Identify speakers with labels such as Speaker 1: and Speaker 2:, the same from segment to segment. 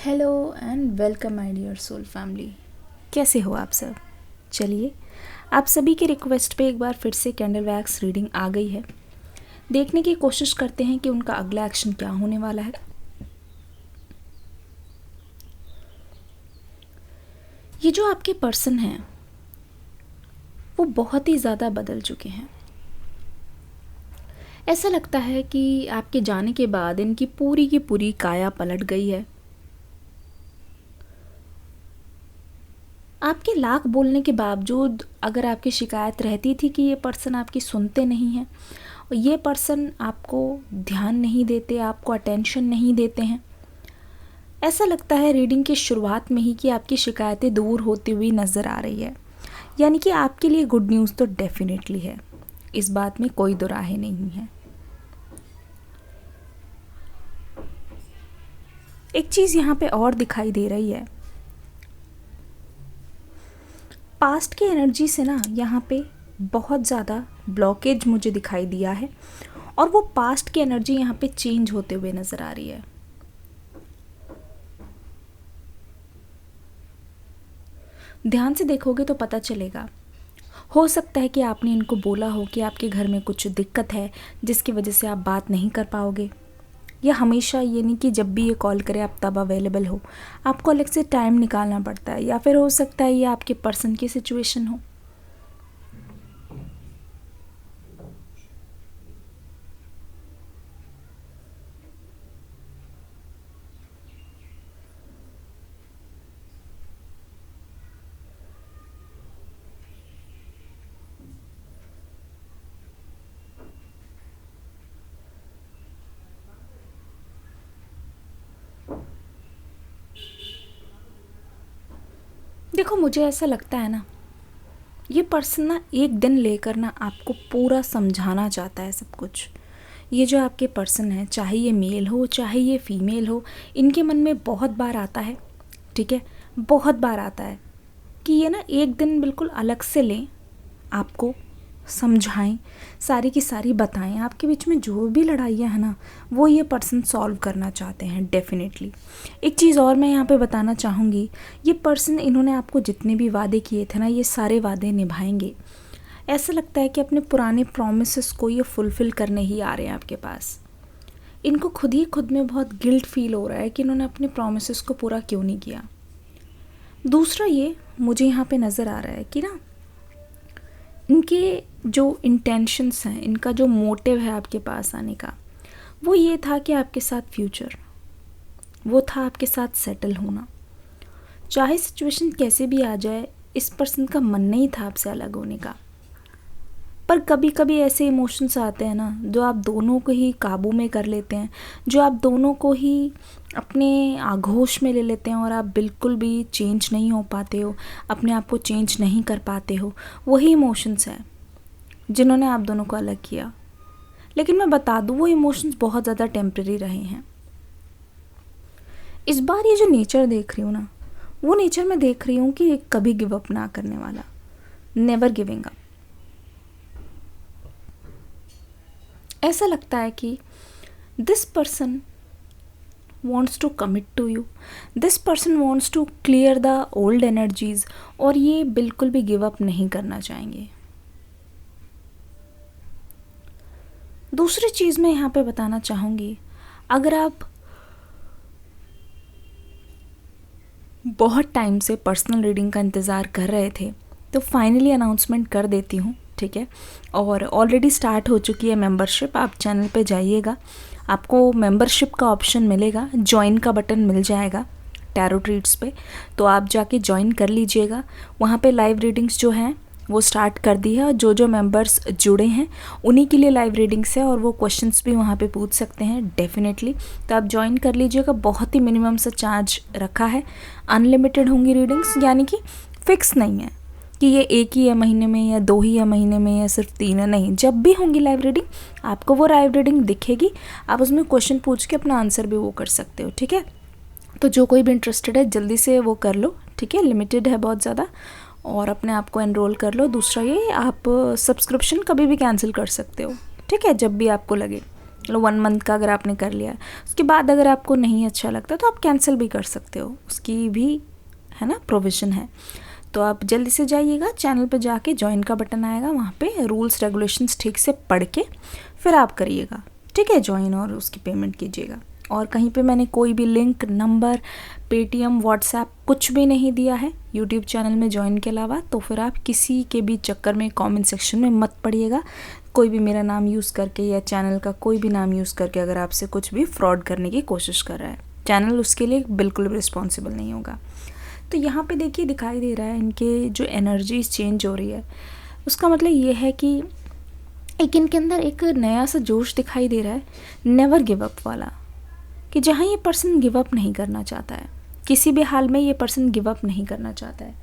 Speaker 1: Hello and welcome my dear soul family. कैसे हो आप सब? चलिए, आप सभी के रिक्वेस्ट पे एक बार फिर से कैंडल वैक्स रीडिंग आ गई है। देखने की कोशिश करते हैं कि उनका अगला एक्शन क्या होने वाला है। ये जो आपके पर्सन हैं वो बहुत ही ज़्यादा बदल चुके हैं। ऐसा लगता है कि आपके जाने के बाद इनकी पूरी की पूरी काया पलट गई है। आपके लाख बोलने के बावजूद अगर आपकी शिकायत रहती थी कि ये पर्सन आपकी सुनते नहीं हैं और ये पर्सन आपको ध्यान नहीं देते, आपको अटेंशन नहीं देते हैं, ऐसा लगता है रीडिंग की शुरुआत में ही कि आपकी शिकायतें दूर होती हुई नज़र आ रही है। यानी कि आपके लिए गुड न्यूज़ तो डेफिनेटली है, इस बात में कोई दो राहें नहीं है। एक चीज़ यहाँ पे और दिखाई दे रही है, पास्ट की एनर्जी से ना यहाँ पे बहुत ज़्यादा ब्लॉकेज मुझे दिखाई दिया है और वो पास्ट की एनर्जी यहाँ पे चेंज होते हुए नज़र आ रही है। ध्यान से देखोगे तो पता चलेगा, हो सकता है कि आपने इनको बोला हो कि आपके घर में कुछ दिक्कत है जिसकी वजह से आप बात नहीं कर पाओगे, या हमेशा ये नहीं कि जब भी ये कॉल करे आप तब अवेलेबल हो, आपको अलग से टाइम निकालना पड़ता है, या फिर हो सकता है ये आपके पर्सन की सिचुएशन हो। देखो, मुझे ऐसा लगता है ना, ये पर्सन ना एक दिन लेकर ना आपको पूरा समझाना चाहता है सब कुछ। ये जो आपके पर्सन है, चाहे ये मेल हो चाहे ये फीमेल हो, इनके मन में बहुत बार आता है, ठीक है, बहुत बार आता है कि ये ना एक दिन बिल्कुल अलग से लें, आपको समझाएं, सारी की सारी बताएं, आपके बीच में जो भी लड़ाइयाँ हैं ना वो ये पर्सन सॉल्व करना चाहते हैं डेफिनेटली। एक चीज़ और मैं यहाँ पे बताना चाहूँगी, ये पर्सन, इन्होंने आपको जितने भी वादे किए थे ना, ये सारे वादे निभाएंगे। ऐसा लगता है कि अपने पुराने प्रॉमिसेस को ये फुलफ़िल करने ही आ रहे हैं आपके पास। इनको खुद ही खुद में बहुत गिल्ट फील हो रहा है कि इन्होंने अपने प्रॉमिसेस को पूरा क्यों नहीं किया। दूसरा, ये मुझे यहाँ पे नज़र आ रहा है कि ना इनके जो इंटेंशंस हैं, इनका जो मोटिव है आपके पास आने का, वो ये था कि आपके साथ फ्यूचर, वो था आपके साथ सेटल होना। चाहे सिचुएशन कैसे भी आ जाए, इस पर्सन का मन नहीं था आपसे अलग होने का। पर कभी कभी ऐसे इमोशंस आते हैं ना जो आप दोनों को ही काबू में कर लेते हैं, जो आप दोनों को ही अपने आगोश में ले लेते हैं और आप बिल्कुल भी चेंज नहीं हो पाते हो, अपने आप को चेंज नहीं कर पाते हो। वही इमोशंस हैं जिन्होंने आप दोनों को अलग किया। लेकिन मैं बता दूँ, वो इमोशंस बहुत ज़्यादा टेम्परेरी रहे हैं। इस बार ये जो नेचर देख रही हूँ ना, वो नेचर मैं देख रही हूँ कि कभी गिव अप ना करने वाला, नेवर गिविंग अप। ऐसा लगता है कि this person wants to commit to you, this person wants to clear the old energies, और ये बिल्कुल भी गिव अप नहीं करना चाहेंगे। दूसरी चीज़ मैं यहाँ पे बताना चाहूँगी, अगर आप बहुत टाइम से पर्सनल रीडिंग का इंतज़ार कर रहे थे तो फाइनली अनाउंसमेंट कर देती हूँ, ठीक है। और ऑलरेडी स्टार्ट हो चुकी है मेंबरशिप। आप चैनल पे जाइएगा, आपको मेंबरशिप का ऑप्शन मिलेगा, ज्वाइन का बटन मिल जाएगा टैरो ट्रीट्स पे, तो आप जाके ज्वाइन कर लीजिएगा। वहाँ पे लाइव रीडिंग्स जो हैं वो स्टार्ट कर दी है, और जो मेंबर्स जुड़े हैं उन्हीं के लिए लाइव रीडिंग्स है, और वो क्वेश्चंस भी वहाँ पे पूछ सकते हैं डेफिनेटली। तो आप ज्वाइन कर लीजिएगा। बहुत ही मिनिमम सा चार्ज रखा है, अनलिमिटेड होंगी रीडिंग्स, यानी कि फिक्स नहीं है कि ये एक ही है महीने में या दो ही है महीने में या सिर्फ 3 है, नहीं, जब भी होंगी लाइव रीडिंग आपको वो लाइव रीडिंग दिखेगी, आप उसमें क्वेश्चन पूछ के अपना आंसर भी वो कर सकते हो, ठीक है। तो जो कोई भी इंटरेस्टेड है जल्दी से वो कर लो, ठीक है, लिमिटेड है बहुत ज़्यादा, और अपने आप को एनरोल कर लो। दूसरा ये, आप सब्सक्रिप्शन कभी भी कैंसिल कर सकते हो, ठीक है, जब भी आपको लगे, मतलब 1 मंथ का अगर आपने कर लिया, उसके बाद अगर आपको नहीं अच्छा लगता तो आप कैंसिल भी कर सकते हो, उसकी भी है ना प्रोविज़न है। तो आप जल्दी से जाइएगा, चैनल पे जाके ज्वाइन का बटन आएगा, वहाँ पे रूल्स रेगुलेशंस ठीक से पढ़ के फिर आप करिएगा, ठीक है, ज्वाइन, और उसकी पेमेंट कीजिएगा। और कहीं पे मैंने कोई भी लिंक, नंबर, पेटीएम, व्हाट्सएप कुछ भी नहीं दिया है यूट्यूब चैनल में ज्वाइन के अलावा। तो फिर आप किसी के भी चक्कर में कमेंट सेक्शन में मत पड़िएगा, कोई भी मेरा नाम यूज़ करके या चैनल का कोई भी नाम यूज़ करके अगर आपसे कुछ भी फ्रॉड करने की कोशिश कर रहा है, चैनल उसके लिए बिल्कुल भी रिस्पॉन्सिबल नहीं होगा। तो यहाँ पे देखिए दिखाई दे रहा है इनके जो एनर्जीज चेंज हो रही है, उसका मतलब ये है कि एक इनके अंदर एक नया सा जोश दिखाई दे रहा है, नेवर गिव अप वाला, कि जहाँ ये पर्सन गिव अप नहीं करना चाहता है, किसी भी हाल में ये पर्सन गिव अप नहीं करना चाहता है।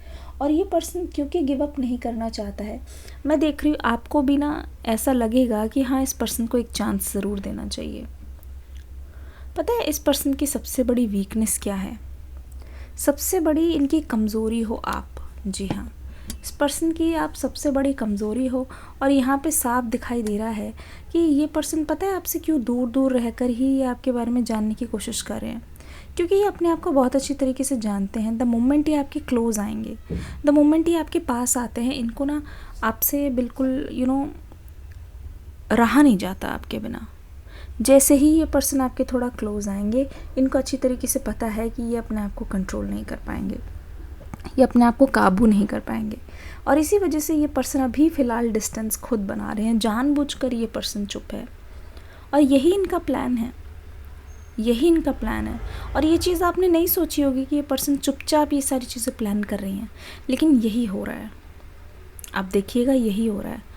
Speaker 1: और ये पर्सन क्योंकि गिव अप नहीं करना चाहता है, मैं देख रही हूँ आपको भी ना ऐसा लगेगा कि हाँ इस पर्सन को एक चांस ज़रूर देना चाहिए। पता है इस पर्सन की सबसे बड़ी वीकनेस क्या है, सबसे बड़ी इनकी कमज़ोरी हो आप, जी हाँ, इस पर्सन की आप सबसे बड़ी कमज़ोरी हो। और यहाँ पे साफ दिखाई दे रहा है कि ये पर्सन पता है आपसे क्यों दूर दूर रहकर ही ये आपके बारे में जानने की कोशिश कर रहे हैं, क्योंकि ये अपने आप को बहुत अच्छी तरीके से जानते हैं। द मोमेंट ये आपके क्लोज़ आएंगे, द मोमेंट ये आपके पास आते हैं, इनको ना आपसे बिल्कुल रहा नहीं जाता आपके बिना। जैसे ही ये पर्सन आपके थोड़ा क्लोज़ आएंगे, इनको अच्छी तरीके से पता है कि ये अपने आप को कंट्रोल नहीं कर पाएंगे, ये अपने आप को काबू नहीं कर पाएंगे। और इसी वजह से ये पर्सन अभी फ़िलहाल डिस्टेंस खुद बना रहे हैं, जानबूझकर ये पर्सन चुप है। और यही इनका प्लान है, यही इनका प्लान है। और ये चीज़ आपने नहीं सोची होगी कि ये पर्सन चुपचाप ये सारी चीज़ें प्लान कर रही हैं, लेकिन यही हो रहा है। आप देखिएगा यही हो रहा है।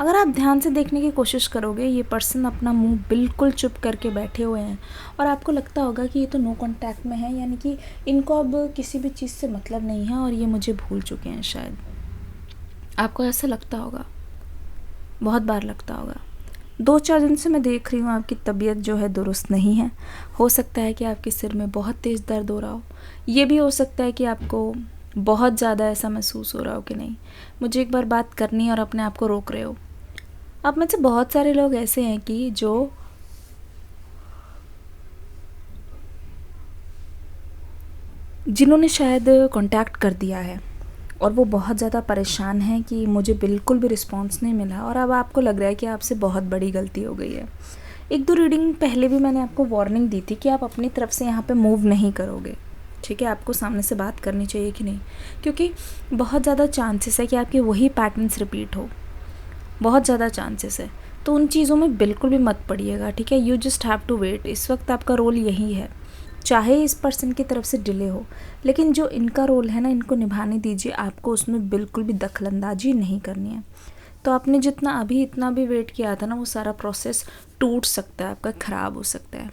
Speaker 1: अगर आप ध्यान से देखने की कोशिश करोगे, ये पर्सन अपना मुंह बिल्कुल चुप करके बैठे हुए हैं और आपको लगता होगा कि ये तो नो कांटेक्ट में है, यानी कि इनको अब किसी भी चीज़ से मतलब नहीं है और ये मुझे भूल चुके हैं शायद। आपको ऐसा लगता होगा, बहुत बार लगता होगा। 2-4 दिन से मैं देख रही हूँ आपकी तबीयत जो है दुरुस्त नहीं है। हो सकता है कि आपके सिर में बहुत तेज़ दर्द हो रहा हो, ये भी हो सकता है कि आपको बहुत ज़्यादा ऐसा महसूस हो रहा हो कि नहीं मुझे एक बार बात करनी है और अपने आप को रोक रहे हो। आप में से बहुत सारे लोग ऐसे हैं कि जिन्होंने शायद कांटेक्ट कर दिया है और वो बहुत ज़्यादा परेशान हैं कि मुझे बिल्कुल भी रिस्पांस नहीं मिला, और अब आपको लग रहा है कि आपसे बहुत बड़ी गलती हो गई है। 1-2 रीडिंग पहले भी मैंने आपको वार्निंग दी थी कि आप अपनी तरफ से यहाँ पे मूव नहीं करोगे, ठीक है, आपको सामने से बात करनी चाहिए कि नहीं, क्योंकि बहुत ज़्यादा चांसेस है कि आपके वही पैटर्न्स रिपीट हो, बहुत ज़्यादा चांसेस है। तो उन चीज़ों में बिल्कुल भी मत पड़िएगा, ठीक है। You just have to wait. इस वक्त आपका रोल यही है, चाहे इस पर्सन की तरफ से डिले हो, लेकिन जो इनका रोल है ना, इनको निभाने दीजिए। आपको उसमें बिल्कुल भी दखलंदाजी नहीं करनी है। तो आपने जितना अभी इतना भी वेट किया था ना, वो सारा प्रोसेस टूट सकता है, आपका ख़राब हो सकता है।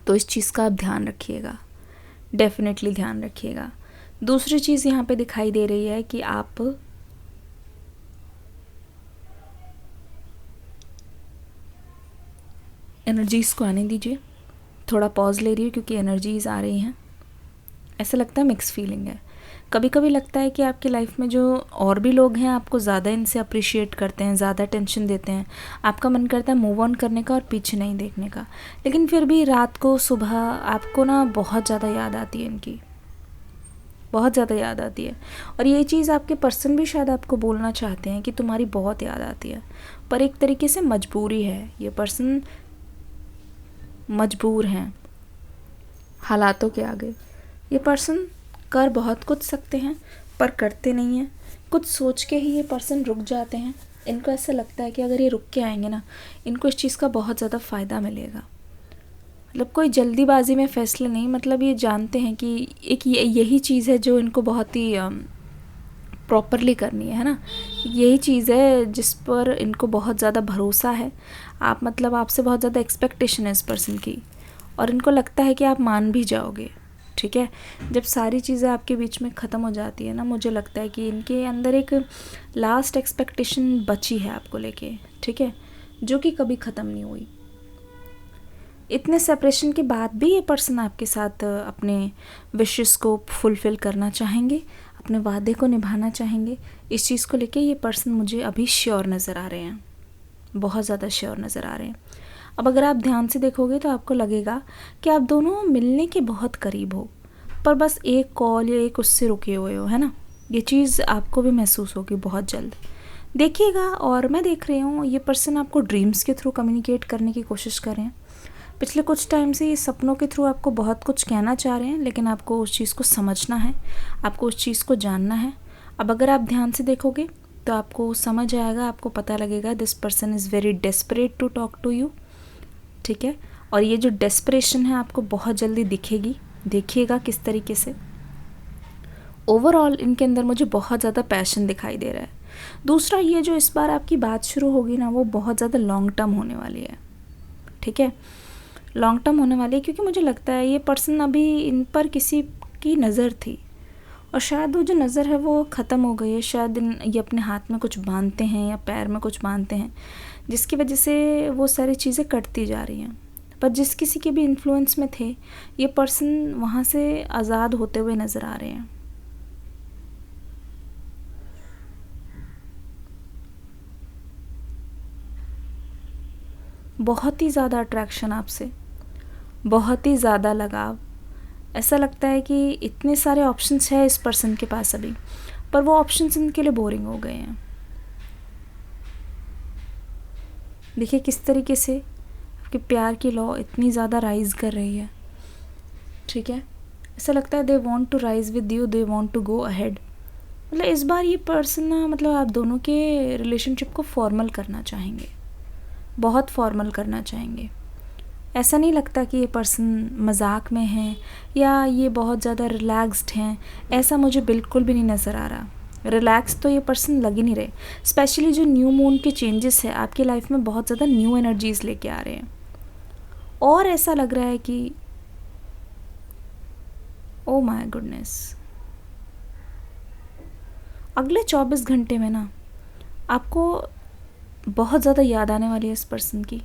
Speaker 1: तो इस चीज़ का आप ध्यान रखिएगा, डेफिनेटली ध्यान रखिएगा। दूसरी चीज़ यहाँ पे दिखाई दे रही है कि आप एनर्जीज़ को आने दीजिए। थोड़ा पॉज ले रही हूँ क्योंकि एनर्जीज़ आ रही हैं। ऐसा लगता है मिक्स फीलिंग है। कभी कभी लगता है कि आपकी लाइफ में जो और भी लोग हैं आपको ज़्यादा इनसे अप्रिशिएट करते हैं, ज़्यादा टेंशन देते हैं, आपका मन करता है मूव ऑन करने का और पीछे नहीं देखने का, लेकिन फिर भी रात को सुबह आपको ना बहुत ज़्यादा याद आती है इनकी, बहुत ज़्यादा याद आती है। और ये चीज़ आपके पर्सन भी शायद आपको बोलना चाहते हैं कि तुम्हारी बहुत याद आती है, पर एक तरीके से मजबूरी है। ये पर्सन मजबूर हैं हालातों के आगे। ये पर्सन कर बहुत कुछ सकते हैं पर करते नहीं हैं। कुछ सोच के ही ये पर्सन रुक जाते हैं। इनको ऐसा लगता है कि अगर ये रुक के आएंगे ना, इनको इस चीज़ का बहुत ज़्यादा फ़ायदा मिलेगा। मतलब कोई जल्दीबाजी में फ़ैसले नहीं, मतलब ये जानते हैं कि एक यही चीज़ है जो इनको बहुत ही प्रॉपरली करनी है ना। यही चीज़ है जिस पर इनको बहुत ज़्यादा भरोसा है। मतलब आपसे बहुत ज़्यादा एक्सपेक्टेशन है इस पर्सन की, और इनको लगता है कि आप मान भी जाओगे, ठीक है। जब सारी चीज़ें आपके बीच में ख़त्म हो जाती है ना, मुझे लगता है कि इनके अंदर एक लास्ट एक्सपेक्टेशन बची है आपको लेके, ठीक है, जो कि कभी ख़त्म नहीं हुई। इतने सेपरेशन के बाद भी ये पर्सन आपके साथ अपने विशेस को फुलफ़िल करना चाहेंगे, अपने वादे को निभाना चाहेंगे। इस चीज़ को लेके ये पर्सन मुझे अभी श्योर नज़र आ रहे हैं, बहुत ज़्यादा श्योर नज़र आ रहे हैं। अब अगर आप ध्यान से देखोगे तो आपको लगेगा कि आप दोनों मिलने के बहुत करीब हो, पर बस एक कॉल या एक उससे रुके हुए हो, है ना। ये चीज़ आपको भी महसूस होगी बहुत जल्द। देखिएगा, और मैं देख रही हूँ ये पर्सन आपको ड्रीम्स के थ्रू कम्युनिकेट करने की कोशिश कर रहे हैं। पिछले कुछ टाइम से ये सपनों के थ्रू आपको बहुत कुछ कहना चाह रहे हैं, लेकिन आपको उस चीज़ को समझना है, आपको उस चीज़ को जानना है। अब अगर आप ध्यान से देखोगे तो आपको समझ आएगा, आपको पता लगेगा this person is very desperate to talk to you, ठीक है। और ये जो डेस्परेशन है आपको बहुत जल्दी दिखेगी, देखिएगा किस तरीके से। ओवरऑल इनके अंदर मुझे बहुत ज़्यादा पैशन दिखाई दे रहा है। दूसरा, ये जो इस बार आपकी बात शुरू होगी ना, वो बहुत ज़्यादा लॉन्ग टर्म होने वाली है, ठीक है। लॉन्ग टर्म होने वाली है क्योंकि मुझे लगता है ये पर्सन अभी इन पर किसी की नज़र थी, और शायद वो जो नज़र है वो ख़त्म हो गई है। शायद ये अपने हाथ में कुछ बांधते हैं या पैर में कुछ बांधते हैं, जिसकी वजह से वो सारी चीज़ें कटती जा रही हैं। पर जिस किसी के भी इन्फ्लुएंस में थे, ये पर्सन वहाँ से आज़ाद होते हुए नज़र आ रहे हैं। बहुत ही ज़्यादा अट्रैक्शन आपसे, बहुत ही ज़्यादा लगाव। ऐसा लगता है कि इतने सारे ऑप्शंस है इस पर्सन के पास अभी, पर वो ऑप्शंस इनके लिए बोरिंग हो गए हैं। देखिए किस तरीके से आपके प्यार की लॉ इतनी ज़्यादा राइज़ कर रही है, ठीक है। ऐसा लगता है they want to rise with you, they want to go ahead. मतलब इस बार ये पर्सन ना, मतलब आप दोनों के रिलेशनशिप को फॉर्मल करना चाहेंगे, बहुत फॉर्मल करना चाहेंगे। ऐसा नहीं लगता कि ये पर्सन मजाक में है या ये बहुत ज़्यादा रिलैक्स्ड हैं, ऐसा मुझे बिल्कुल भी नहीं नज़र आ रहा। रिलैक्स तो ये पर्सन लग ही नहीं रहे। स्पेशली जो न्यू मून के चेंजेस है आपकी लाइफ में, बहुत ज़्यादा न्यू एनर्जीज़ लेके आ रहे हैं। और ऐसा लग रहा है कि ओ माय गुडनेस, अगले 24 घंटे में ना आपको बहुत ज़्यादा याद आने वाली है इस पर्सन की।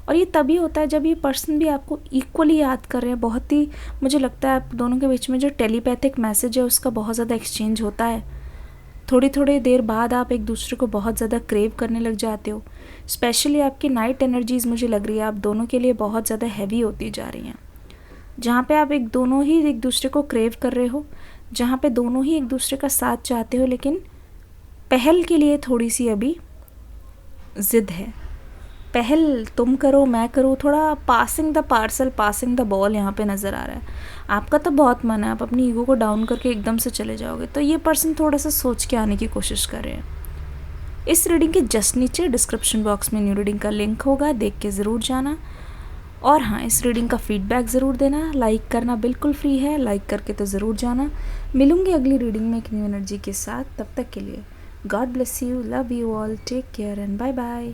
Speaker 1: और ये तभी होता है जब ये पर्सन भी आपको इक्वली याद कर रहे हैं। बहुत ही, मुझे लगता है आप दोनों के बीच में जो टेलीपैथिक मैसेज है उसका बहुत ज़्यादा एक्सचेंज होता है। थोड़ी थोड़ी देर बाद आप एक दूसरे को बहुत ज़्यादा क्रेव करने लग जाते हो। स्पेशली आपकी नाइट एनर्जीज़ मुझे लग रही है आप दोनों के लिए बहुत ज़्यादा हैवी होती जा रही हैं, जहाँ पे आप दोनों ही एक दूसरे को क्रेव कर रहे हो, जहाँ पे दोनों ही एक दूसरे का साथ चाहते हो, लेकिन पहल के लिए थोड़ी सी अभी ज़िद है। पहल तुम करो मैं करूँ, थोड़ा passing the parcel, passing the ball यहाँ पे नज़र आ रहा है। आपका तो बहुत मन है, आप अपनी ईगो को डाउन करके एकदम से चले जाओगे, तो ये पर्सन थोड़ा सा सोच के आने की कोशिश कर रहे हैं। इस रीडिंग के जस्ट नीचे डिस्क्रिप्शन बॉक्स में न्यू रीडिंग का लिंक होगा, देख के ज़रूर जाना। और हाँ, इस रीडिंग का फीडबैक ज़रूर देना, लाइक करना बिल्कुल फ्री है, लाइक करके तो ज़रूर जाना। मिलूँगी अगली रीडिंग में एक न्यू एनर्जी के साथ, तब तक के लिए God bless you, love you all, take care and bye bye.